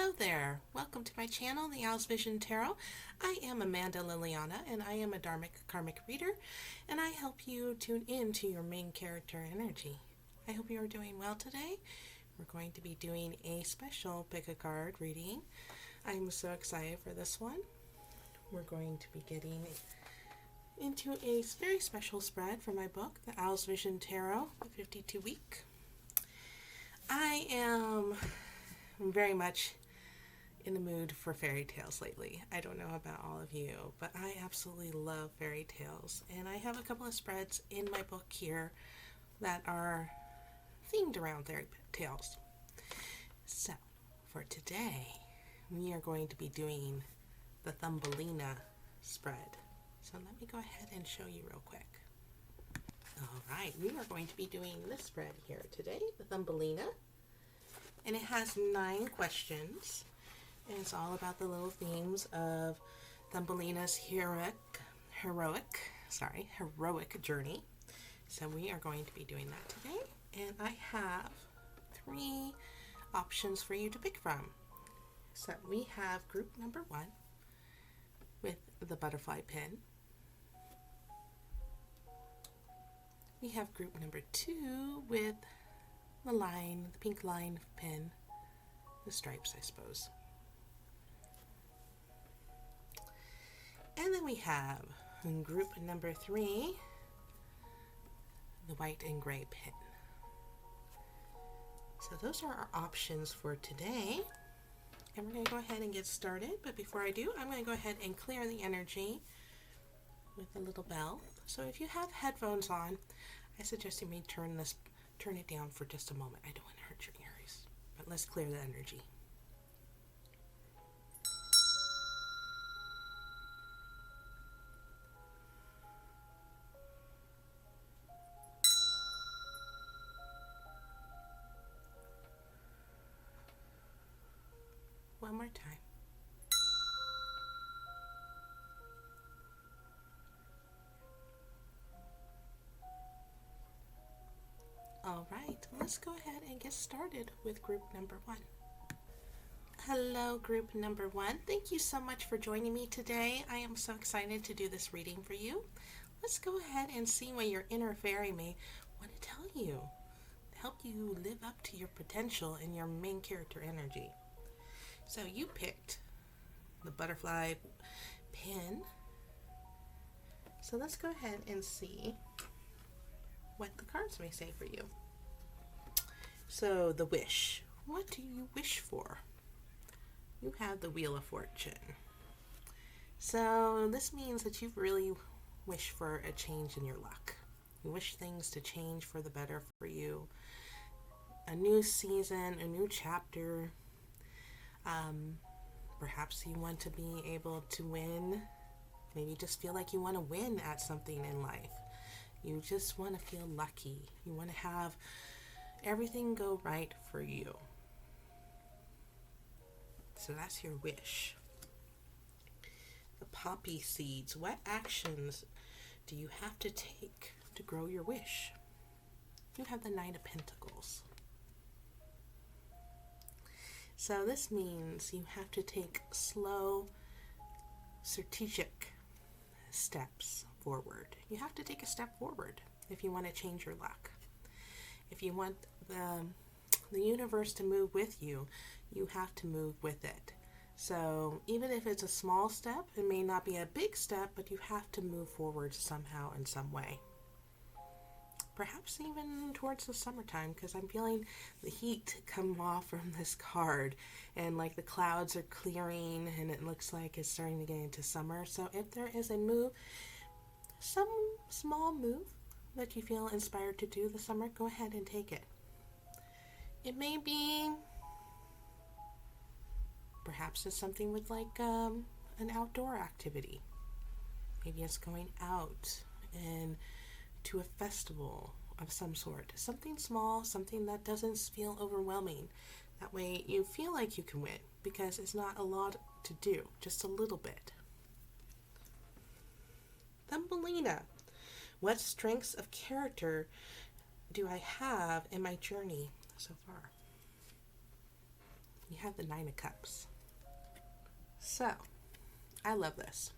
Hello there. Welcome to my channel, The Owl's Vision Tarot. I am Amanda Liliana, and I am a Dharmic Karmic reader, and I help you tune in to your main character energy. I hope you are doing well today. We're going to be doing a special pick a card reading. I'm so excited for this one. We're going to be getting into a very special spread for my book, The Owl's Vision Tarot, the 52-week. I am very much in the mood for fairy tales lately. I don't know about all of you, but I absolutely love fairy tales. And I have a couple of spreads in my book here that are themed around fairy tales. So, for today, we are going to be doing the Thumbelina spread. So let me go ahead and show you real quick. Alright, we are going to be doing this spread here today, the Thumbelina. And it has 9 questions. And it's all about the little themes of Thumbelina's heroic journey. So we are going to be doing that today. And I have 3 options for you to pick from. So we have group number 1 with the butterfly pin. We have group number 2 with the line, the pink line pin, the stripes, I suppose. And then we have in group number 3, the white and gray pin. So those are our options for today. And we're going to go ahead and get started. But before I do, I'm going to go ahead and clear the energy with a little bell. So if you have headphones on, I suggest you may turn it down for just a moment. I don't want to hurt your ears. But let's clear the energy. One more time. All right, let's go ahead and get started with group number 1. Hello, group number 1. Thank you so much for joining me today. I am so excited to do this reading for you. Let's go ahead and see what your inner fairy may want to tell you. Help you live up to your potential and your main character energy. So you picked the butterfly pin. So let's go ahead and see what the cards may say for you. So the wish. What do you wish for? You have the Wheel of Fortune. So this means that you really wish for a change in your luck. You wish things to change for the better for you. A new season, a new chapter. Perhaps you want to be able to win. Maybe you just feel like you want to win at something in life. You just want to feel lucky. You want to have everything go right for you. So that's your wish. The poppy seeds. What actions do you have to take to grow your wish? You have the Knight of Pentacles. So this means you have to take slow, strategic steps forward. You have to take a step forward if you want to change your luck. If you want the universe to move with you, you have to move with it. So even if it's a small step, it may not be a big step, but you have to move forward somehow in some way. Perhaps even towards the summertime, because I'm feeling the heat come off from this card, and like the clouds are clearing and it looks like it's starting to get into summer. So if there is a move, some small move that you feel inspired to do this summer, go ahead and take it. It may be, perhaps it's something with like an outdoor activity. Maybe it's going out and to a festival of some sort. Something small, something that doesn't feel overwhelming. That way you feel like you can win, because it's not a lot to do, just a little bit. Thumbelina. What strengths of character do I have in my journey so far? You have the Nine of Cups. So, I love this.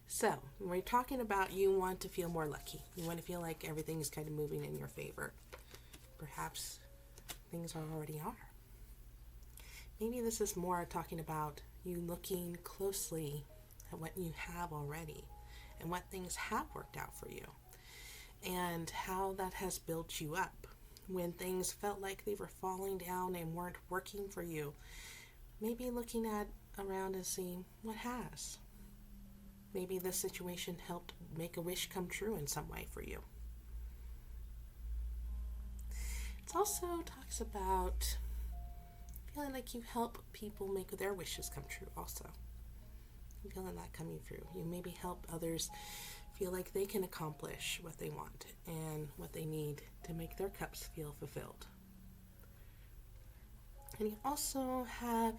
So, we're talking about you want to feel more lucky. You want to feel like everything's kind of moving in your favor. Perhaps things already are. Maybe this is more talking about you looking closely at what you have already and what things have worked out for you and how that has built you up. When things felt like they were falling down and weren't working for you, maybe looking around and seeing what has. Maybe this situation helped make a wish come true in some way for you. It also talks about feeling like you help people make their wishes come true also. I'm feeling that coming through. You maybe help others feel like they can accomplish what they want and what they need to make their cups feel fulfilled. And you also have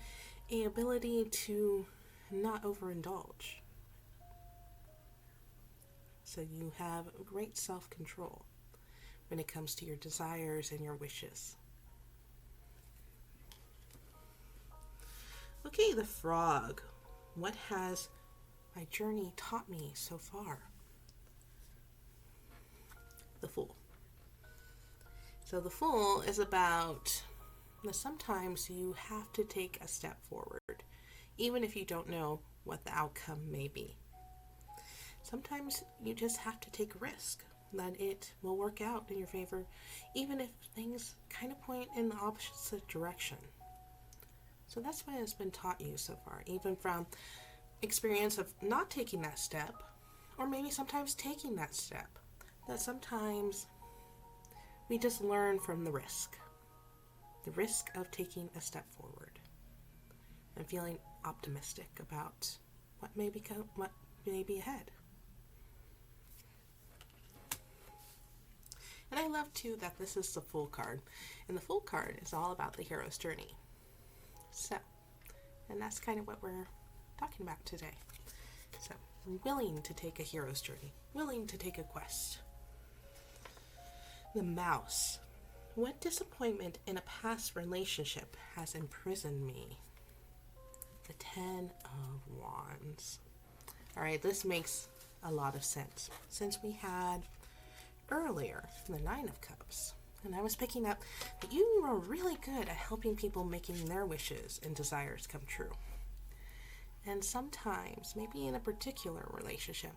an ability to not overindulge. So you have great self-control when it comes to your desires and your wishes. Okay, the Frog. What has my journey taught me so far? The Fool. So the Fool is about sometimes you have to take a step forward, even if you don't know what the outcome may be. Sometimes you just have to take a risk that it will work out in your favor, even if things kind of point in the opposite direction. So that's what has been taught you so far, even from experience of not taking that step, or maybe sometimes taking that step, that sometimes we just learn from the risk of taking a step forward and feeling optimistic about what may be ahead. And I love too that this is the Fool card, and the Fool card is all about the hero's journey. So, and that's kind of what we're talking about today. So, willing to take a hero's journey, willing to take a quest. The Mouse. What disappointment in a past relationship has imprisoned me? The Ten of Wands. All right, this makes a lot of sense. Since we had earlier the Nine of Cups, and I was picking up that you were really good at helping people making their wishes and desires come true. And sometimes, maybe in a particular relationship,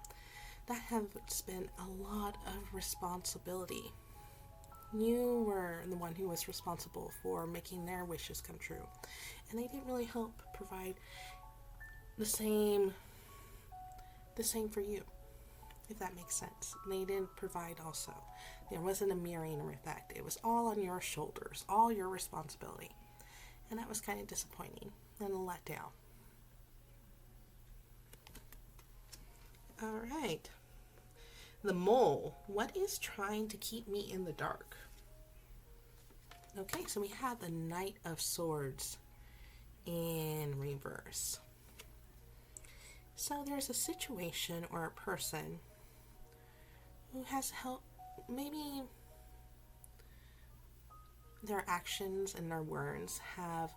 that has been a lot of responsibility. You were the one who was responsible for making their wishes come true, and they didn't really help provide the same for you, if that makes sense. They didn't provide also. There wasn't a mirroring effect. It was all on your shoulders, all your responsibility. And that was kind of disappointing and a letdown. All right. The Mole. What is trying to keep me in the dark? Okay, so we have the Knight of Swords in reverse. So there's a situation or a person who has helped, maybe their actions and their words have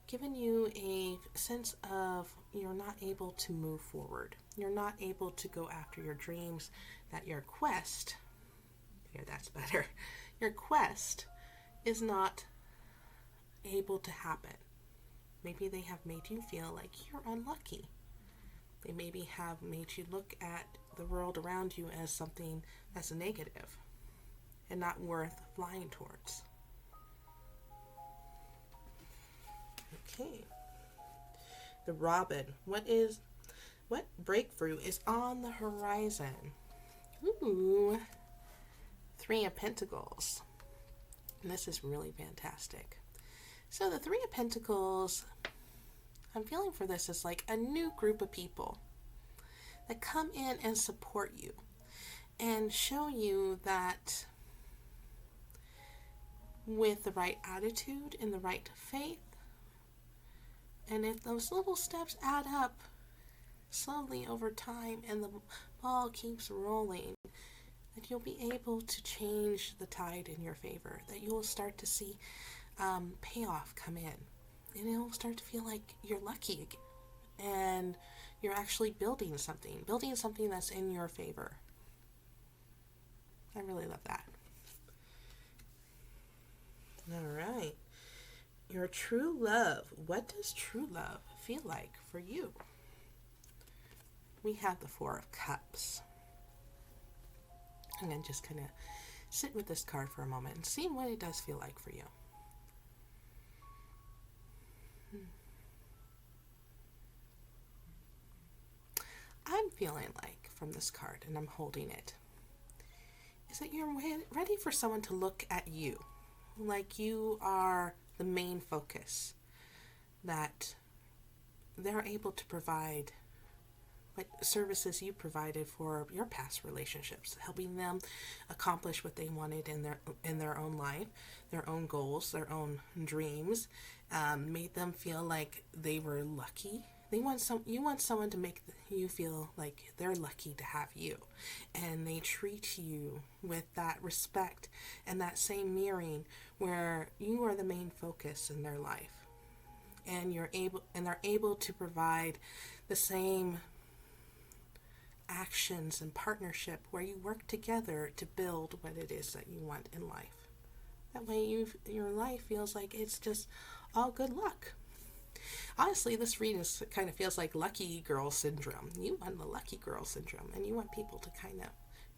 given you a sense of you're not able to move forward. You're not able to go after your dreams, that your quest, here that's better, your quest is not able to happen. Maybe they have made you feel like you're unlucky. They maybe have made you look at the world around you as something that's negative and not worth flying towards. Okay. The Robin. What breakthrough is on the horizon? Ooh. Three of Pentacles. And this is really fantastic. So the Three of Pentacles, I'm feeling for this as like a new group of people that come in and support you and show you that with the right attitude and the right faith, and if those little steps add up slowly over time and the ball keeps rolling, that you'll be able to change the tide in your favor, that you will start to see payoff come in, and it'll start to feel like you're lucky again. And you're actually building something that's in your favor. I really love that. All right. Your true love. What does true love feel like for you? We have the Four of Cups. And then just kind of sit with this card for a moment and see what it does feel like for you. I'm feeling like from this card, and I'm holding it, is that you're ready for someone to look at you like you are the main focus, that they're able to provide what services you provided for your past relationships, helping them accomplish what they wanted in their own life, their own goals, their own dreams, made them feel like they were lucky. You want someone to make you feel like they're lucky to have you, and they treat you with that respect and that same mirroring where you are the main focus in their life, and they're able to provide the same actions and partnership where you work together to build what it is that you want in life. That way your life feels like it's just all good luck. Honestly, this reading kind of feels like lucky girl syndrome. You want the lucky girl syndrome, and you want people to kind of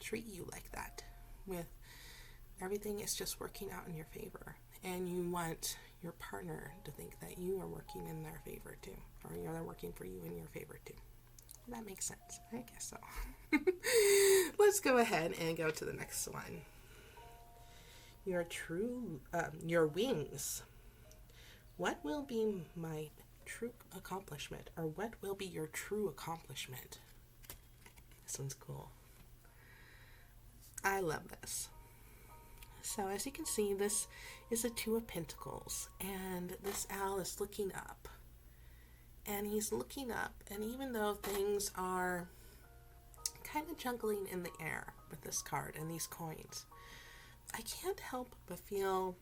treat you like that, with everything is just working out in your favor. And you want your partner to think that you are working in their favor too, or they're working for you in your favor too. That makes sense. I guess so. Let's go ahead and go to the next one. Your wings. What will be my true accomplishment, or what will be your true accomplishment? This one's cool. I love this. So as you can see, this is a Two of Pentacles, and this owl is looking up. And he's looking up, and even though things are kind of juggling in the air with this card and these coins, I can't help but feel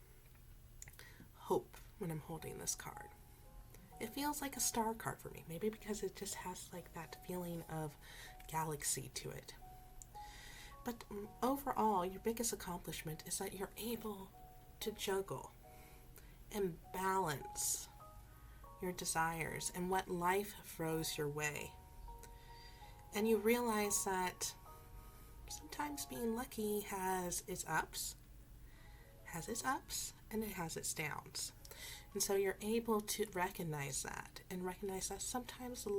hope when I'm holding this card. It feels like a star card for me, maybe because it just has like that feeling of galaxy to it. But overall, your biggest accomplishment is that you're able to juggle and balance your desires and what life throws your way. And you realize that sometimes being lucky has its ups, and it has its downs. And so you're able to recognize that, and recognize that sometimes the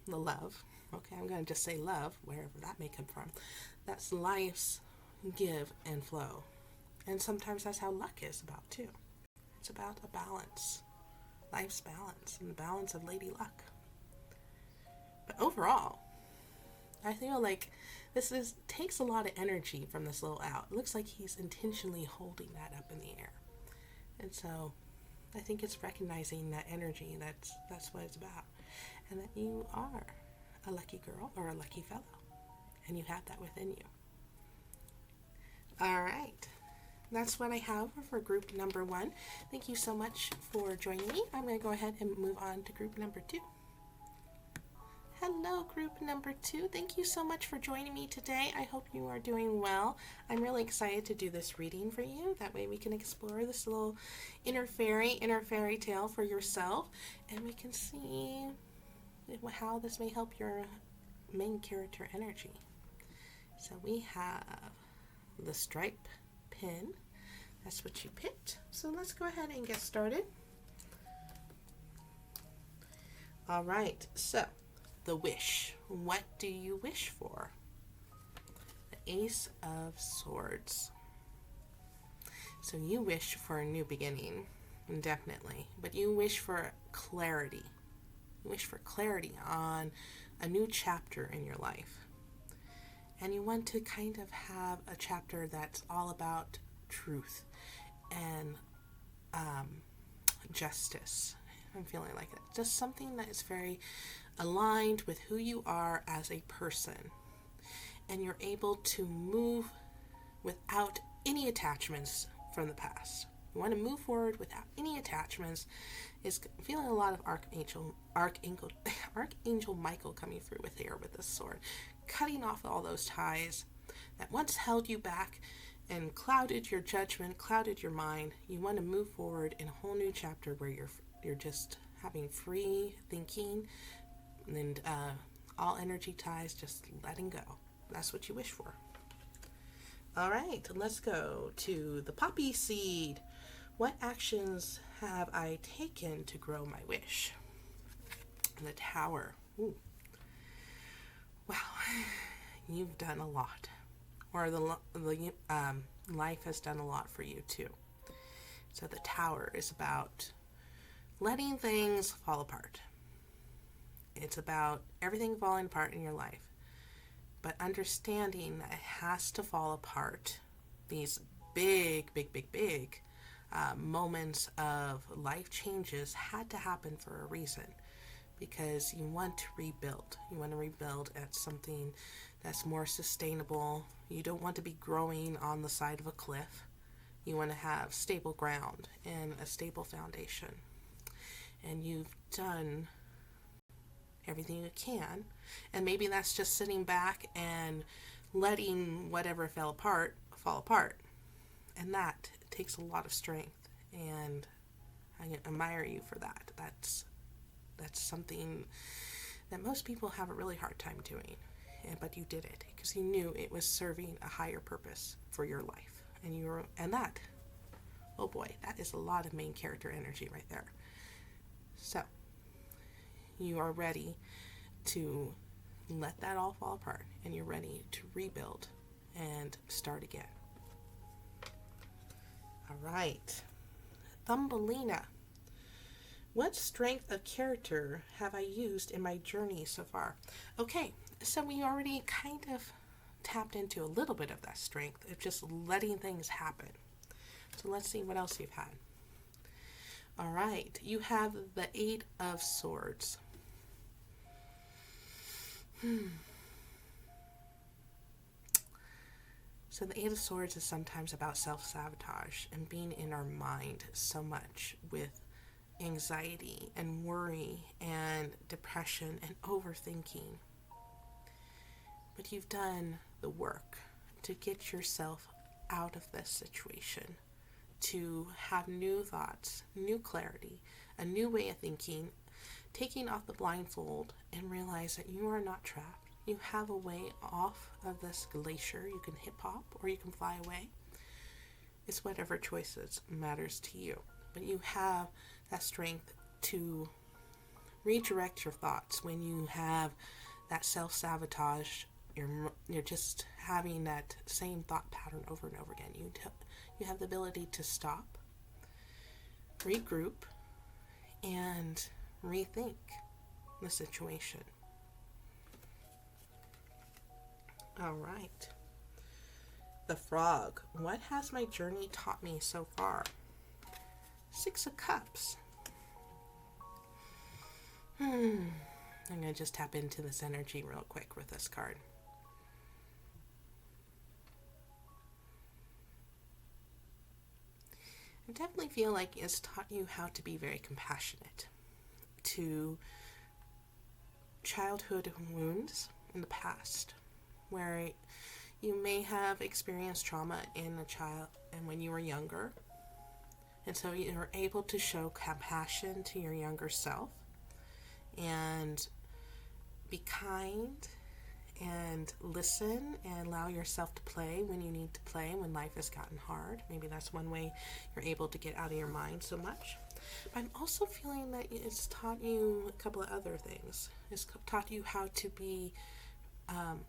love, okay, I'm going to just say love, wherever that may come from, that's life's give and flow. And sometimes that's how luck is about too. It's about a balance, life's balance, and the balance of Lady Luck. But overall, I feel like this takes a lot of energy from this little owl. It looks like he's intentionally holding that up in the air. And so I think it's recognizing that energy, that's what it's about. And that you are a lucky girl or a lucky fellow. And you have that within you. All right. That's what I have for group number 1. Thank you so much for joining me. I'm going to go ahead and move on to group number 2. Hello, group number 2. Thank you so much for joining me today. I hope you are doing well. I'm really excited to do this reading for you. That way we can explore this little inner fairy tale for yourself, and we can see how this may help your main character energy. So we have the stripe pin. That's what you picked. So let's go ahead and get started. All right, so the wish. What do you wish for? The Ace of Swords. So you wish for a new beginning, definitely, but you wish for clarity. You wish for clarity on a new chapter in your life. And you want to kind of have a chapter that's all about truth and justice. I'm feeling like it. Just something that is very aligned with who you are as a person. And you're able to move without any attachments from the past. You want to move forward without any attachments. Is feeling a lot of Archangel Michael coming through with this sword, cutting off all those ties that once held you back and clouded your judgment, clouded your mind. You want to move forward in a whole new chapter where you're just having free thinking and all energy ties just letting go. That's what you wish for. All right, let's go to the poppy seed. What actions have I taken to grow my wish? The Tower. Ooh. Wow, you've done a lot. Or the life has done a lot for you too. So the Tower is about letting things fall apart. It's about everything falling apart in your life, but understanding that it has to fall apart. These big moments of life changes had to happen for a reason, because you want to rebuild. You want to rebuild at something that's more sustainable. You don't want to be growing on the side of a cliff. You want to have stable ground and a stable foundation. And you've done everything you can. And maybe that's just sitting back and letting whatever fell apart fall apart. And that takes a lot of strength. And I admire you for that. That's something that most people have a really hard time doing. But you did it because you knew it was serving a higher purpose for your life. And that, oh boy, that is a lot of main character energy right there. So, you are ready to let that all fall apart, and you're ready to rebuild and start again. All right. Thumbelina. What strength of character have I used in my journey so far? Okay, so we already kind of tapped into a little bit of that strength of just letting things happen. So let's see what else you've had. All right, you have the 8 of Swords. So the 8 of Swords is sometimes about self-sabotage and being in our mind so much with anxiety and worry and depression and overthinking. But you've done the work to get yourself out of this situation, to have new thoughts, new clarity, a new way of thinking, taking off the blindfold and realize that you are not trapped. You have a way off of this glacier. You can hip hop or you can fly away. It's whatever choices matters to you. But you have that strength to redirect your thoughts when you have that self-sabotage. You're just having that same thought pattern over and over again. You have the ability to stop, regroup, and rethink the situation. All right. The Frog. What has my journey taught me so far? 6 of Cups. I'm going to just tap into this energy real quick with this card. I definitely feel like it's taught you how to be very compassionate to childhood wounds in the past, where you may have experienced trauma in a child and when you were younger. And so you're able to show compassion to your younger self and be kind and listen and allow yourself to play when you need to play, when life has gotten hard. Maybe that's one way you're able to get out of your mind so much. But I'm also feeling that it's taught you a couple of other things. It's taught you how to be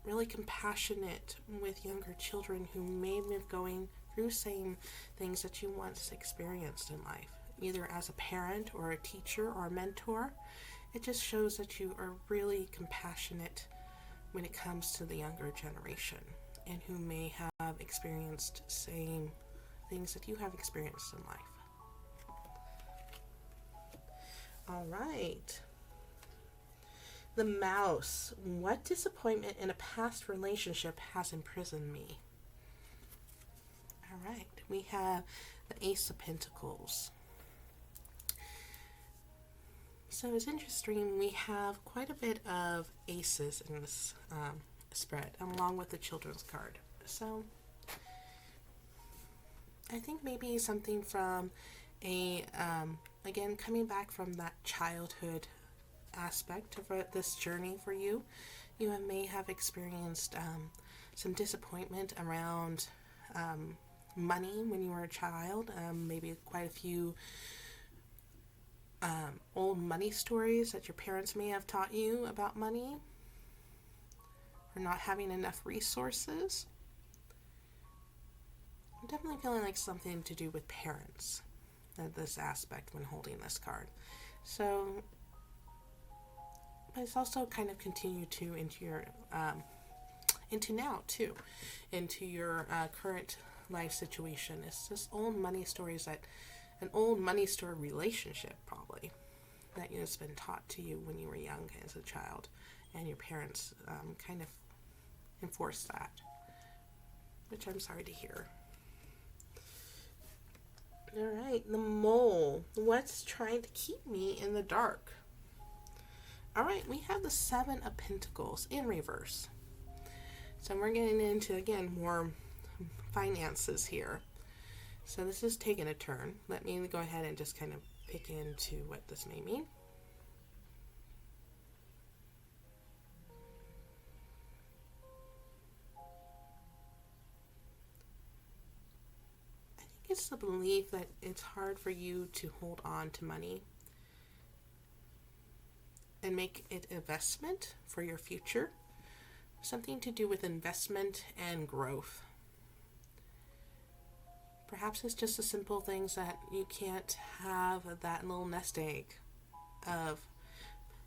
really compassionate with younger children who may be going through same things that you once experienced in life, either as a parent or a teacher or a mentor. It just shows that you are really compassionate when it comes to the younger generation and who may have experienced same things that you have experienced in life. All right. The Mouse. What disappointment in a past relationship has imprisoned me? All right. we have the Ace of Pentacles. So it's interesting, we have quite a bit of aces in this spread, along with the Children's card. So I think maybe something from again, coming back from that childhood aspect of this journey for you. You may have experienced some disappointment around money when you were a child, maybe quite a few old money stories that your parents may have taught you about money, or not having enough resources. I'm definitely feeling like something to do with parents, this aspect when holding this card. So, but it's also kind of continued to into your into now too, into your current life situation. It's just old money stories, that an old money store relationship probably that has been taught to you when you were young as a child, and your parents kind of enforced that, which I'm sorry to hear. All right, the Mole. What's trying to keep me in the dark? All right, we have the Seven of Pentacles in reverse. So we're getting into, again, more finances here. So this is taking a turn. Let me go ahead and just kind of pick into what this may mean. I think it's the belief that it's hard for you to hold on to money and make it investment for your future. Something to do with investment and growth. Perhaps it's just the simple things that you can't have that little nest egg of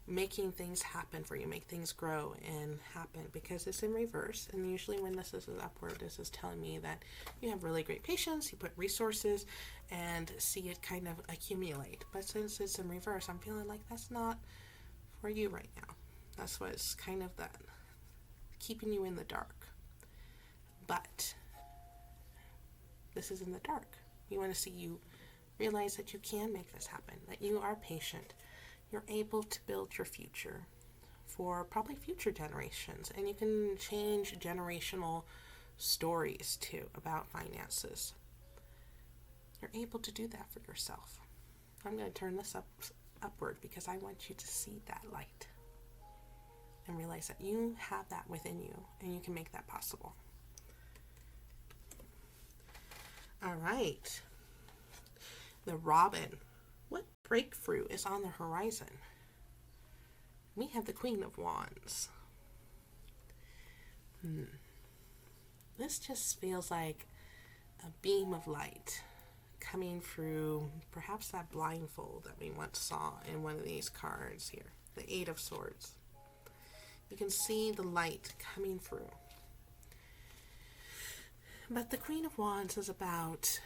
making things happen for you, make things grow and happen, because it's in reverse. And usually when this is upward, this is telling me that you have really great patience, you put resources and see it kind of accumulate. But since it's in reverse, I'm feeling like that's not for you right now. That's what's kind of that keeping you in the dark. But this is in the dark. You want to see you realize that you can make this happen, that you are patient. You're able to build your future for probably future generations. And you can change generational stories too about finances. You're able to do that for yourself. I'm going to turn this upward because I want you to see that light and realize that you have that within you and you can make that possible. All right. The Robin. What breakthrough is on the horizon? We have the Queen of Wands. This just feels like a beam of light coming through perhaps that blindfold that we once saw in one of these cards here. The Eight of Swords. You can see the light coming through. But the Queen of Wands is about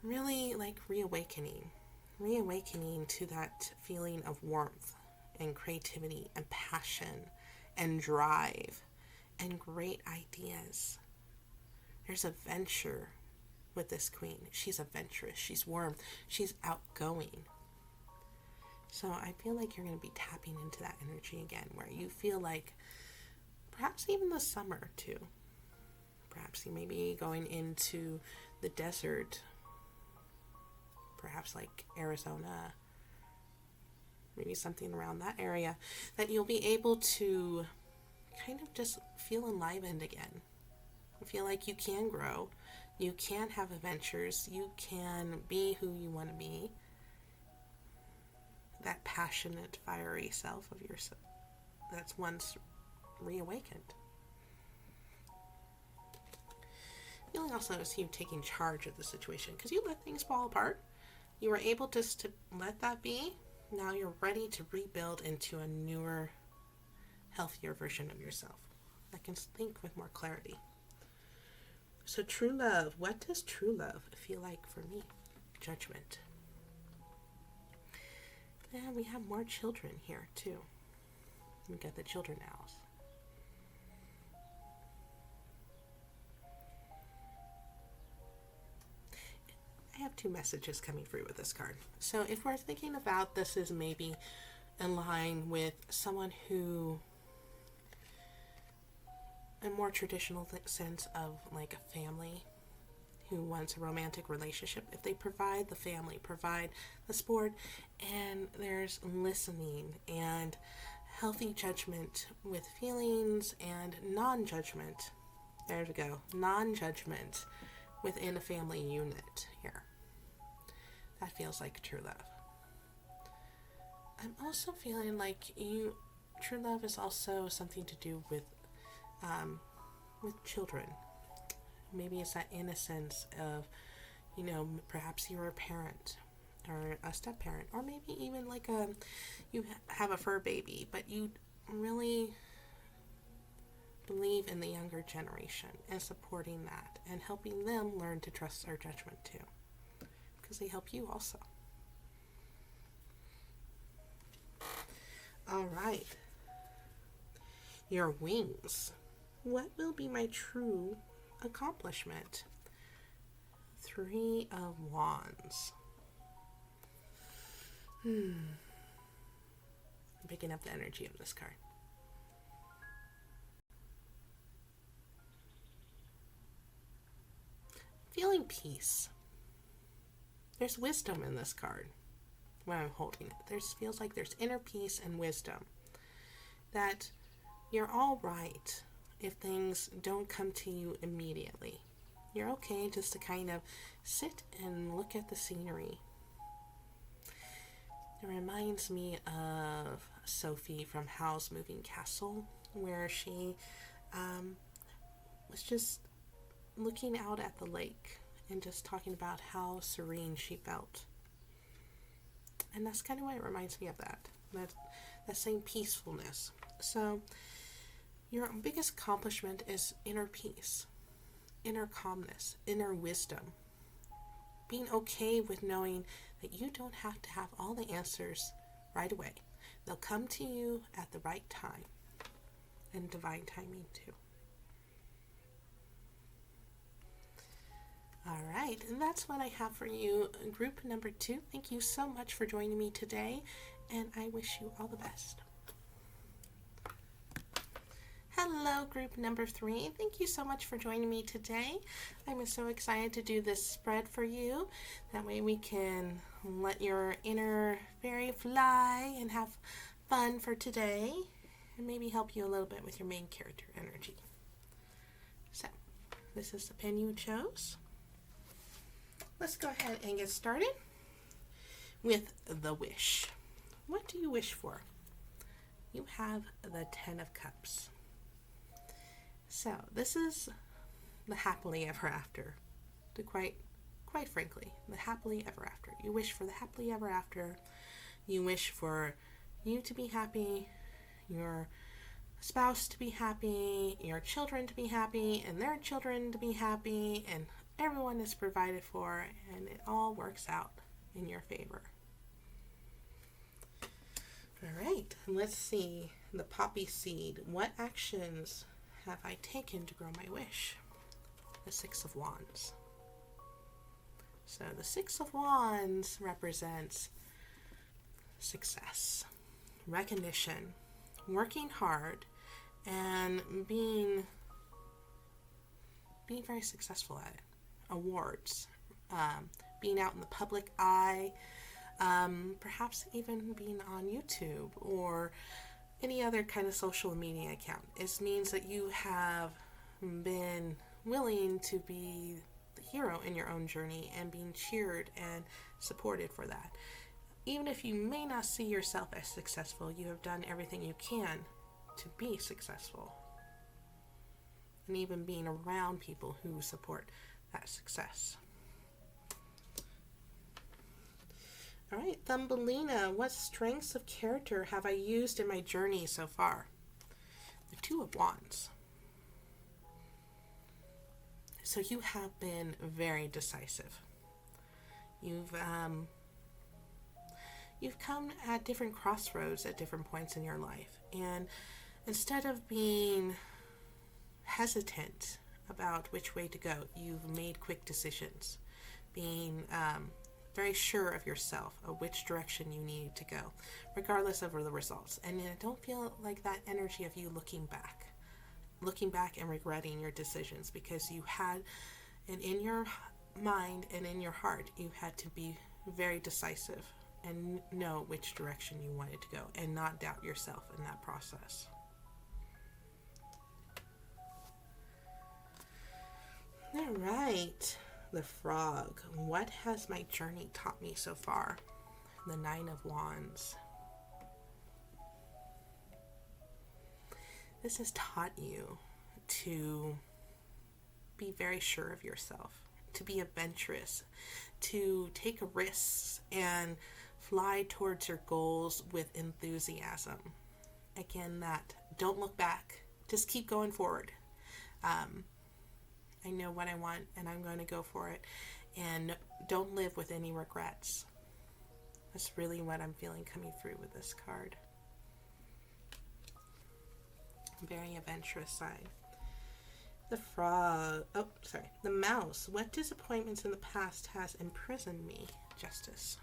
really like reawakening to that feeling of warmth and creativity and passion and drive and great ideas. There's a venture with this queen. She's adventurous, she's warm, she's outgoing. So I feel like you're going to be tapping into that energy again, where you feel like perhaps even the summer too. Perhaps you may be going into the desert, perhaps like Arizona, maybe something around that area, that you'll be able to kind of just feel enlivened again. Feel like you can grow, you can have adventures, you can be who you want to be. That passionate, fiery self of yourself that's once reawakened. Feeling also is you taking charge of the situation, because you let things fall apart. You were able just to let that be. Now you're ready to rebuild into a newer, healthier version of yourself that can think with more clarity. So true love. What does true love feel like for me? Judgment. And we have more children here too. We got the children owls. two messages coming through with this card. So if we're thinking about this is maybe in line with someone who, a more traditional sense of like a family who wants a romantic relationship, if they provide the family, provide the support, and there's listening and healthy judgment with feelings and non-judgment. There we go. Non-judgment within a family unit here. That feels like true love. I'm also feeling like true love is also something to do with children. Maybe it's that innocence of, perhaps you're a parent or a step-parent, or maybe even like you have a fur baby, but you really believe in the younger generation and supporting that and helping them learn to trust their judgment too, because they help you also. All right. Your wings. What will be my true accomplishment? 3 of Wands. I'm picking up the energy of this card. Feeling peace. There's wisdom in this card when I'm holding it. Feels like there's inner peace and wisdom. That you're all right if things don't come to you immediately. You're okay just to kind of sit and look at the scenery. It reminds me of Sophie from Howl's Moving Castle, where she was just looking out at the lake and just talking about how serene she felt. And that's kind of why it reminds me of that same peacefulness. So your biggest accomplishment is inner peace, inner calmness, inner wisdom. Being okay with knowing that you don't have to have all the answers right away. They'll come to you at the right time, and divine timing too. All right, and that's what I have for you, group number 2. Thank you so much for joining me today, and I wish you all the best. Hello, group number 3. Thank you so much for joining me today. I'm so excited to do this spread for you. That way we can let your inner fairy fly and have fun for today, and maybe help you a little bit with your main character energy. So, this is the pen you chose. Let's go ahead and get started with the wish. What do you wish for? You have the 10 of Cups. So this is the happily ever after. To quite frankly, the happily ever after. You wish for the happily ever after. You wish for you to be happy, your spouse to be happy, your children to be happy, and their children to be happy, and everyone is provided for, and it all works out in your favor. All right, let's see the poppy seed. What actions have I taken to grow my wish? The 6 of Wands. So the 6 of Wands represents success, recognition, working hard, and being very successful at it. Awards, being out in the public eye, perhaps even being on YouTube or any other kind of social media account. It means that you have been willing to be the hero in your own journey and being cheered and supported for that. Even if you may not see yourself as successful, you have done everything you can to be successful. And even being around people who support that success. All right, Thumbelina, what strengths of character have I used in my journey so far? The 2 of Wands. So you have been very decisive. You've come at different crossroads at different points in your life, and instead of being hesitant about which way to go, you've made quick decisions. being very sure of yourself, of which direction you need to go, regardless of the results. And don't feel like that energy of you looking back and regretting your decisions, because you had, and in your mind and in your heart, you had to be very decisive and know which direction you wanted to go and not doubt yourself in that process. All right, the Frog. What has my journey taught me so far? The Nine of Wands. This has taught you to be very sure of yourself, to be adventurous, to take risks and fly towards your goals with enthusiasm. Again, that don't look back, just keep going forward. I know what I want and I'm going to go for it, and don't live with any regrets. That's really what I'm feeling coming through with this card. Very adventurous side. The Frog. The Mouse. What disappointments in the past has imprisoned me? Justice.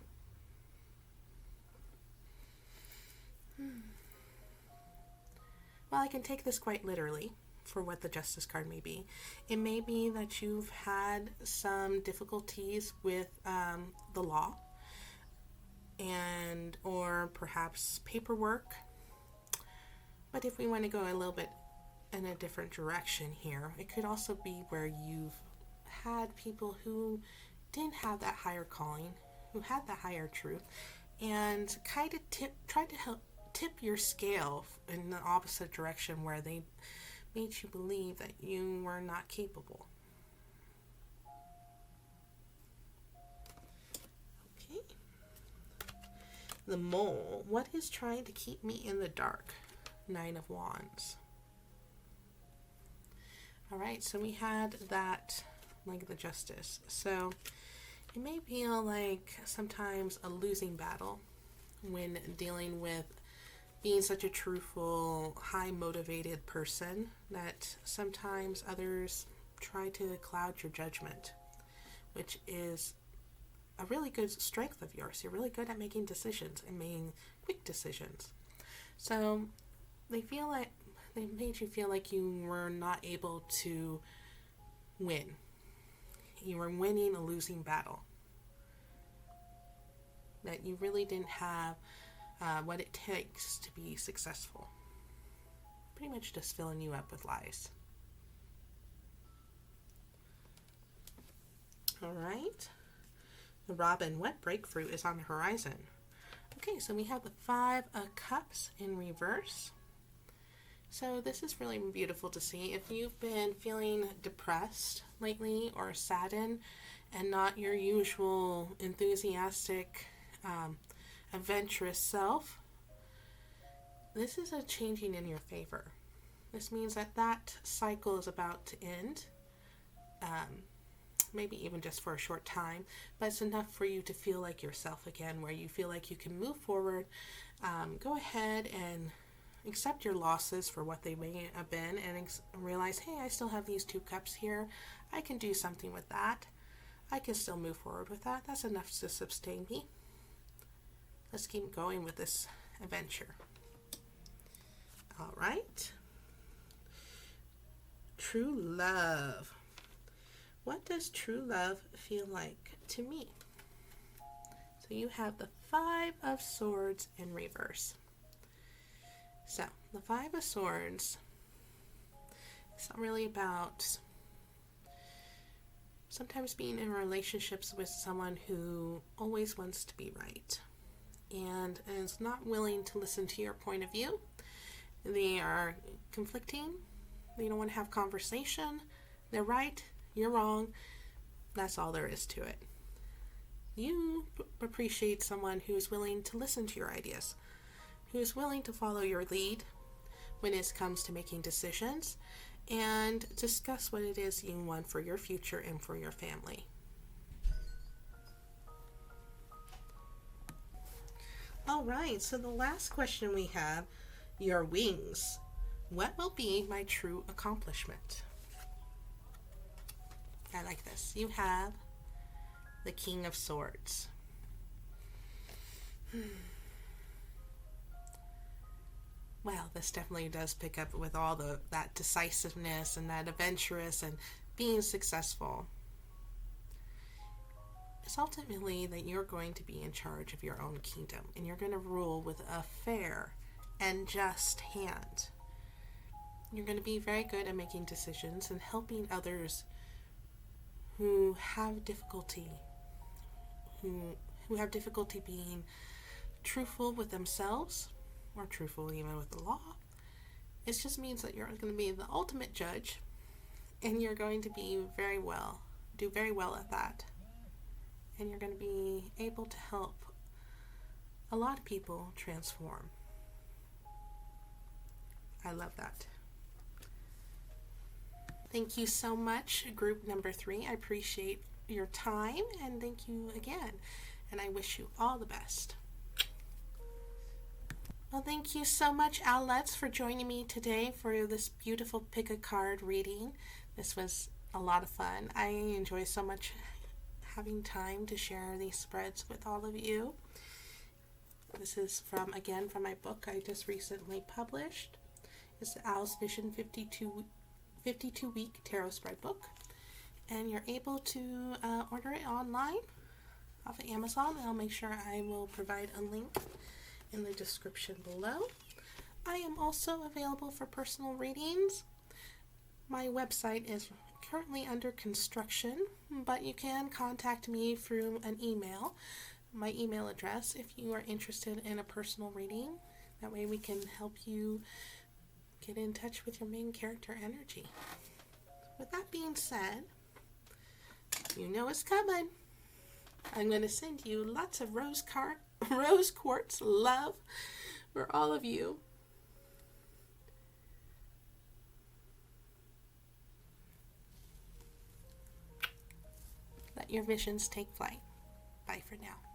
Well, I can take this quite literally for what the Justice card may be. It may be that you've had some difficulties with the law, and or perhaps paperwork. But if we want to go a little bit in a different direction here, it could also be where you've had people who didn't have that higher calling, who had that higher truth, and kind of tried to help tip your scale in the opposite direction, where they made you believe that you were not capable. Okay. The Mole. What is trying to keep me in the dark? Nine of Wands. All right, so we had that, like the Justice. So it may feel like sometimes a losing battle when dealing with being such a truthful, high motivated person, that sometimes others try to cloud your judgment, which is a really good strength of yours. You're really good at making decisions and making quick decisions. So they made you feel like you were not able to win. You were winning a losing battle. That you really didn't have what it takes to be successful. Pretty much just filling you up with lies. All right. The Robin. What breakthrough is on the horizon? Okay, so we have the Five of Cups in reverse. So this is really beautiful to see. If you've been feeling depressed lately or saddened and not your usual enthusiastic, adventurous self, this is a changing in your favor. This means that that cycle is about to end, maybe even just for a short time, but it's enough for you to feel like yourself again, where you feel like you can move forward. Go ahead and accept your losses for what they may have been, and realize, hey, I still have these two cups here. I can do something with that. I can still move forward with that. That's enough to sustain me. Let's keep going with this adventure. All right. True love. What does true love feel like to me? So you have the Five of Swords in reverse. So the Five of Swords is not really about sometimes being in relationships with someone who always wants to be right and is not willing to listen to your point of view. They are conflicting. They don't want to have conversation. They're right. You're wrong. That's all there is to it. You appreciate someone who's willing to listen to your ideas, who's willing to follow your lead when it comes to making decisions, and discuss what it is you want for your future and for your family. All right, so the last question we have, your wings. What will be my true accomplishment? I like this. You have the King of Swords. Well, this definitely does pick up with all that decisiveness and that adventurous and being successful. It's ultimately that you're going to be in charge of your own kingdom, and you're going to rule with a fair and just hand. You're going to be very good at making decisions and helping others who have difficulty, who have difficulty being truthful with themselves or truthful even with the law. It just means that you're going to be the ultimate judge, and you're going to do very well at that. And you're going to be able to help a lot of people transform. I love that. Thank you so much, group number 3. I appreciate your time, and thank you again. And I wish you all the best. Well, thank you so much, Owlets, for joining me today for this beautiful pick a card reading. This was a lot of fun. I enjoy so much having time to share these spreads with all of you. This is from my book I just recently published. It's the Owl's Vision 52-week tarot spread book, and you're able to order it online off of Amazon. I'll make sure I will provide a link in the description below. I am also available for personal readings. My website is currently under construction, but you can contact me through an email. My email address if you are interested in a personal reading. That way we can help you get in touch with your main character energy. With that being said, you know it's coming. I'm going to send you lots of rose quartz love for all of you. Let your visions take flight. Bye for now.